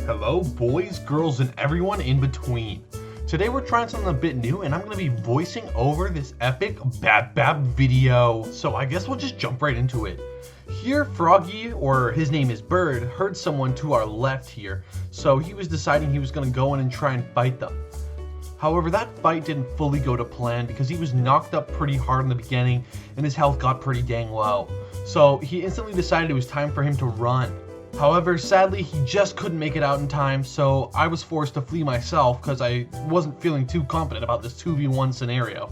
Hello boys, girls, and everyone in between. Today we're trying something a bit new and I'm going to be voicing over this epic Bapbap video. So I guess we'll just jump right into it. Here Froggy, or his name is Bird, heard someone to our left here. So he was deciding he was going to go in and try and fight them. However, that fight didn't fully go to plan because he was knocked up pretty hard in the beginning and his health got pretty dang low. So he instantly decided it was time for him to run. However, sadly, he just couldn't make it out in time, so I was forced to flee myself because I wasn't feeling too confident about this 2v1 scenario.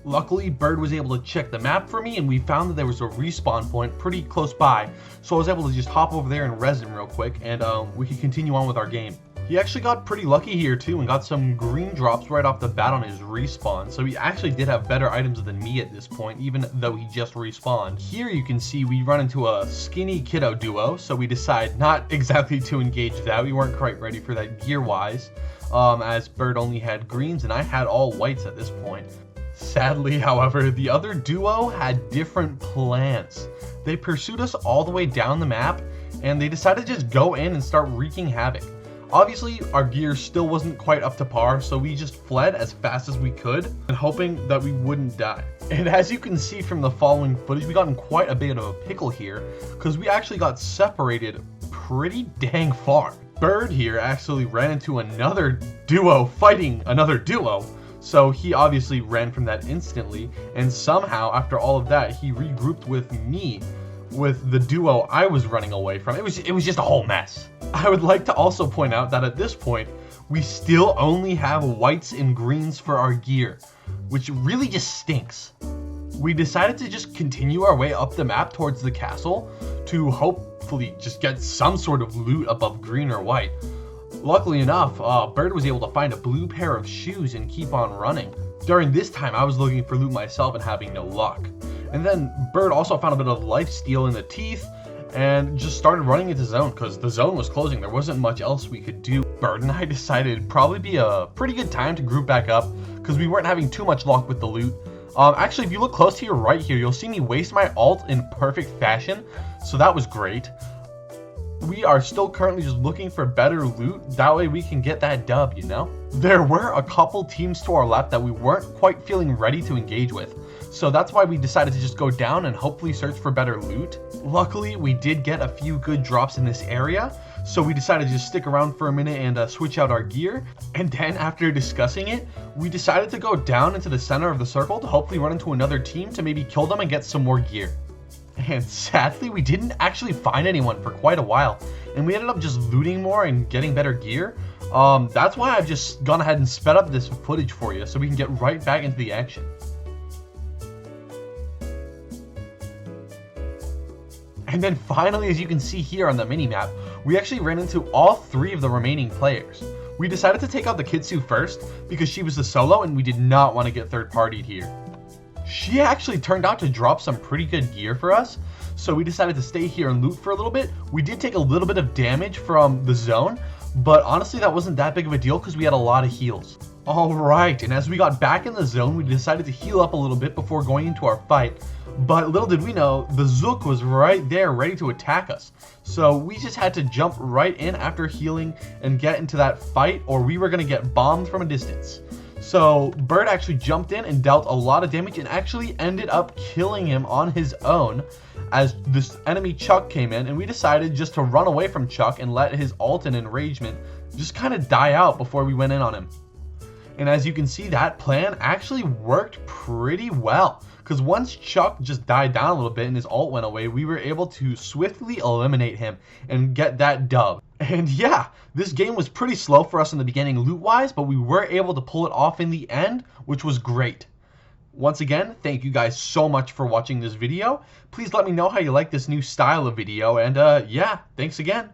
Luckily, Bird was able to check the map for me and we found that there was a respawn point pretty close by, so I was able to just hop over there and res him real quick and we could continue on with our game. He actually got pretty lucky here too and got some green drops right off the bat on his respawn, so he actually did have better items than me at this point, even though he just respawned. Here you can see we run into a skinny Kiddo duo, so we decide not exactly to engage that. We weren't quite ready for that gear-wise, as Bird only had greens and I had all whites at this point. Sadly, however, the other duo had different plans. They pursued us all the way down the map and they decided to just go in and start wreaking havoc. Obviously, our gear still wasn't quite up to par, so we just fled as fast as we could and hoping that we wouldn't die. And as you can see from the following footage, we got in quite a bit of a pickle here because we actually got separated pretty dang far. Bird here actually ran into another duo fighting another duo, so he obviously ran from that instantly, and somehow after all of that he regrouped with me with the duo I was running away from. It was just a whole mess. I would like to also point out that at this point, we still only have whites and greens for our gear, which really just stinks. We decided to just continue our way up the map towards the castle to hopefully just get some sort of loot above green or white. Luckily enough, Bird was able to find a blue pair of shoes and keep on running. During this time, I was looking for loot myself and having no luck. And then Bird also found a bit of lifesteal in the teeth and just started running into zone because the zone was closing. There wasn't much else we could do. Bird and I decided it'd probably be a pretty good time to group back up because we weren't having too much luck with the loot. Actually, if you look close to your right here, you'll see me waste my ult in perfect fashion, so that was great. We are still currently just looking for better loot, that way we can get that dub, you know? There were a couple teams to our left that we weren't quite feeling ready to engage with, so that's why we decided to just go down and hopefully search for better loot. Luckily, we did get a few good drops in this area, so we decided to just stick around for a minute and switch out our gear. And then after discussing it, we decided to go down into the center of the circle to hopefully run into another team to maybe kill them and get some more gear. And sadly, we didn't actually find anyone for quite a while, and we ended up just looting more and getting better gear. That's why I've just gone ahead and sped up this footage for you so we can get right back into the action. And then finally, as you can see here on the mini-map, we actually ran into all three of the remaining players. We decided to take out the Kitsu first because she was the solo and we did not want to get third-partied here. She actually turned out to drop some pretty good gear for us, so we decided to stay here and loot for a little bit. We did take a little bit of damage from the zone, but honestly that wasn't that big of a deal because we had a lot of heals. Alright, and as we got back in the zone, we decided to heal up a little bit before going into our fight. But little did we know, the Zook was right there ready to attack us. So we just had to jump right in after healing and get into that fight, or we were going to get bombed from a distance. So Bird actually jumped in and dealt a lot of damage and actually ended up killing him on his own as this enemy Chuck came in, and we decided just to run away from Chuck and let his ult and enragement just kind of die out before we went in on him. And as you can see, that plan actually worked pretty well because once Chuck just died down a little bit and his ult went away, we were able to swiftly eliminate him and get that dub. And yeah, this game was pretty slow for us in the beginning loot-wise, but we were able to pull it off in the end, which was great. Once again, thank you guys so much for watching this video. Please let me know how you like this new style of video, and yeah, thanks again.